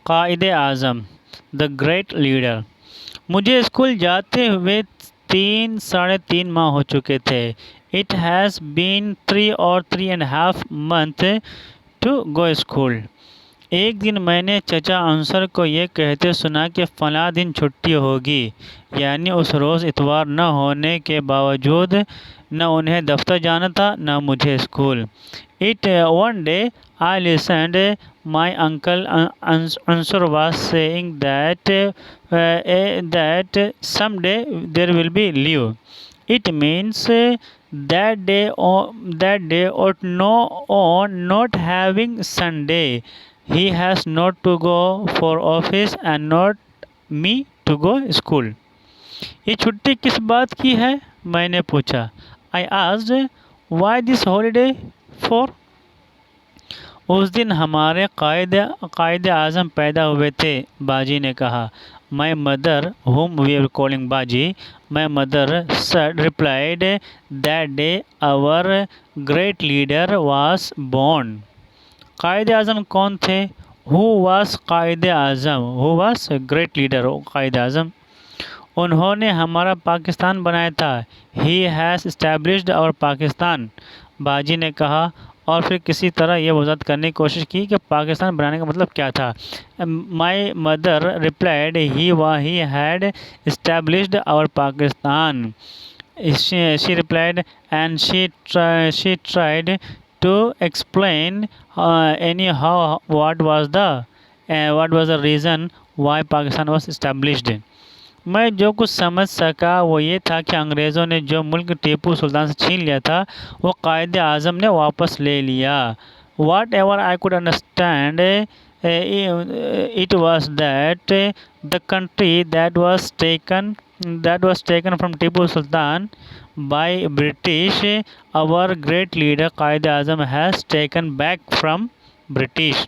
Quaid Azam, the great leader. मुझे school जाते हुए 3 साढ़े 3 माह हो चुके थे। इट हैज़ बीन 3 और 3.5 month टू गो स्कूल। एक दिन मैंने चचा अंसर को ये कहते सुना कि फ़लाँ दिन छुट्टी होगी, यानी उस रोज़ इतवार न होने के बावजूद न उन्हें दफ्तर जाना था न मुझे school. One day I listened. My uncle Ansur was saying that someday there will be leave. It means that day ought no on not having Sunday. He has not to go for office and not me to go school. ये छुट्टी किस बात की है? मैंने पूछा। I asked, why this holiday for? उस दिन हमारे कायद आज़म पैदा हुए थे, बाजी ने कहा। My mother, whom we were calling बाजी, my mother said, replied, that day our great leader was born. कायद आज़म कौन थे? Who was Quaid Azam? Who was great leader? कायद आज़म। उन्होंने हमारा पाकिस्तान बनाया था। He has established our Pakistan, बाजी ने कहा और फिर किसी तरह यह वजाहत करने की कोशिश की कि पाकिस्तान बनाने का मतलब क्या था। My mother replied, he had established our Pakistan. She replied and she tried to explain anyhow what was the reason why Pakistan was established. मैं जो कुछ समझ सका वो ये था कि अंग्रेज़ों ने जो मुल्क टीपू सुल्तान से छीन लिया था वो कायद आज़म ने वापस ले लिया। Whatever I could understand it was that the country that was taken from Tipu Sultan by British, our great leader Qaid Azam has taken back from British.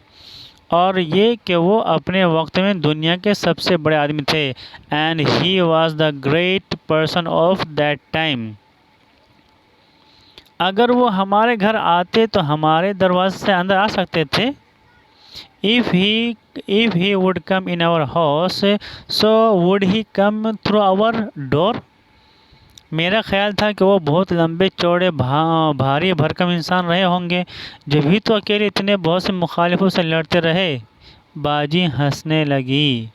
और ये कि वो अपने वक्त में दुनिया के सबसे बड़े आदमी थे। And he was the great person of that time. अगर वो हमारे घर आते तो हमारे दरवाजे से अंदर आ सकते थे। If he would come in our house, so would he come through our door? मेरा ख्याल था कि वो बहुत लंबे चौड़े भारी भरकम इंसान रहे होंगे, जब भी तो अकेले इतने बहुत से मुखालिफों से लड़ते रहे। बाजी हंसने लगी।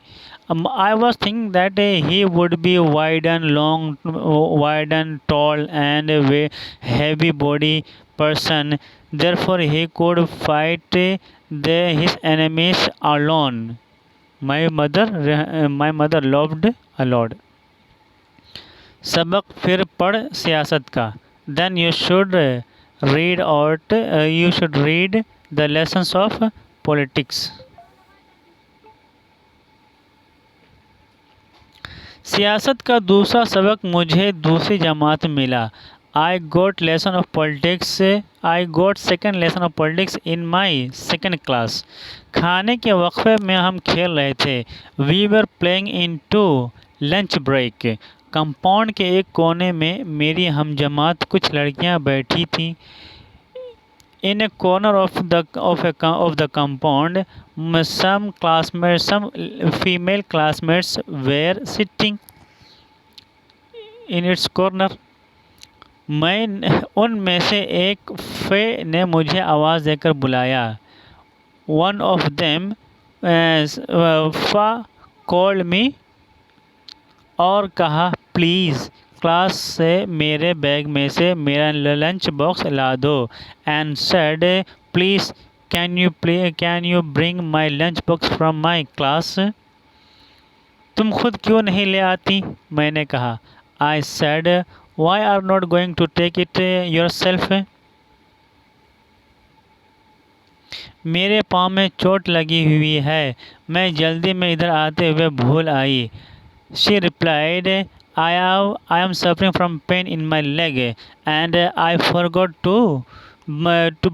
I was thinking that he would be wide and tall and a heavy body person. Therefore, he could fight his enemies alone. My mother loved a lot. सबक फिर पढ़ सियासत का। Then you should read the lessons of politics. सियासत का दूसरा सबक मुझे दूसरी जमात में मिला। I got second lesson of politics in my second class. खाने के वक्फे में हम खेल रहे थे। We were playing into lunch break. Compound के एक कोने में मेरी हमजमात कुछ लड़कियां बैठी थीं। In a corner of the compound, some female classmates were sitting in its corner. उनमें से एक फे ने मुझे आवाज़ देकर बुलाया। One of them called me और कहा, प्लीज़ क्लास से मेरे बैग में से मेरा लंच बॉक्स ला दो। And said, please can you bring my lunch box from my class? तुम खुद क्यों नहीं ले आती? मैंने कहा। I said, why are not going to take it yourself? मेरे पाँव में चोट लगी हुई है, मैं जल्दी में इधर आते हुए भूल आई। She replied, I am suffering from pain in my leg and I forgot to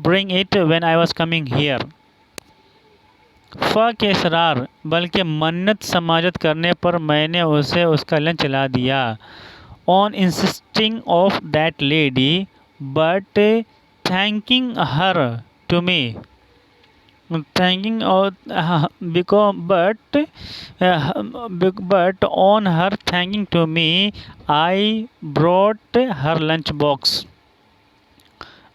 bring it when I was coming here. फ़ा के इसरार बल्कि मन्नत समाजत करने पर मैंने उसे उसका लंच ला दिया। On insisting of that lady, but thanking her to me. thanking or because but on her thanking to me, I brought her lunch box.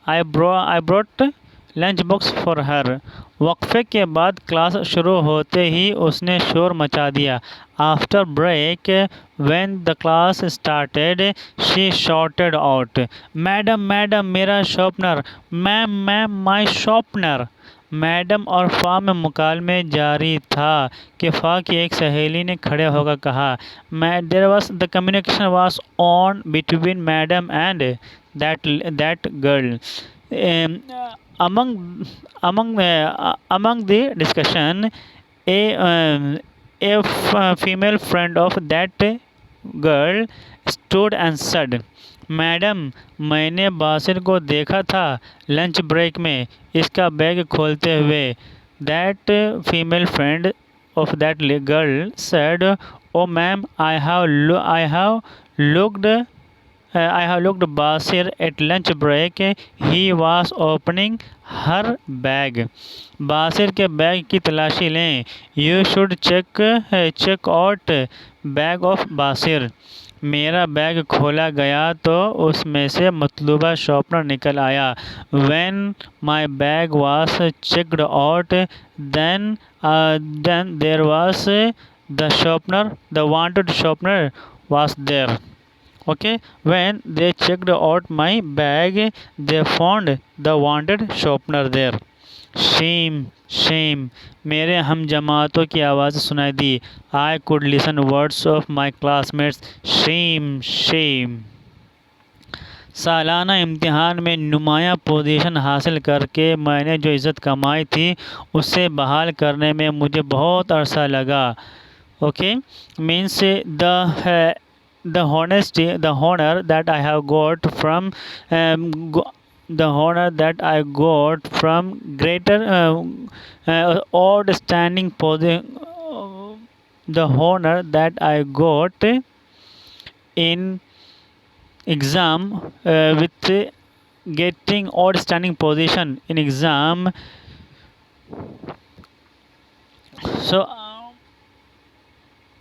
I brought lunch box for her. वक्फे के बाद class शुरू होते ही उसने शोर मचा दिया। After break when the class started she shouted out, madam madam मेरा sharpener, ma'am ma'am my sharpener. Madam और फा में मुकालमे जारी था कि फा की एक सहेली ने खड़े होकर कहा, मैं there was the communication was on between madam and that girl. Among the discussion, a female friend of that girl stood and said, madam मैंने बासिर को देखा था लंच ब्रेक में इसका बैग खोलते हुए। That female friend of that girl said, oh ma'am, I have looked Basir at lunch break. He was opening her bag. Basir के bag की तलाशी लें। You should check out bag of Basir. मेरा bag खोला गया तो उसमें से मतलूबा शॉर्पनर निकल आया। When my bag was checked out, then there was the wanted sharpener was there. Okay, when they checked out my bag, they found the wanted sharpener there. Shame, shame. मेरे हम जमातों की आवाज़ सुनाई दी। I could listen words of my classmates. Shame, shame. सालाना इम्तिहान में नुमाया पोजीशन हासिल करके मैंने जो इज़्ज़त कमाई थी उसे बहाल करने में मुझे बहुत अरसा लगा। Okay, means the honesty the honor that I have got from the honor that I got from greater outstanding position, the honor that I got in exam with getting outstanding position in exam. So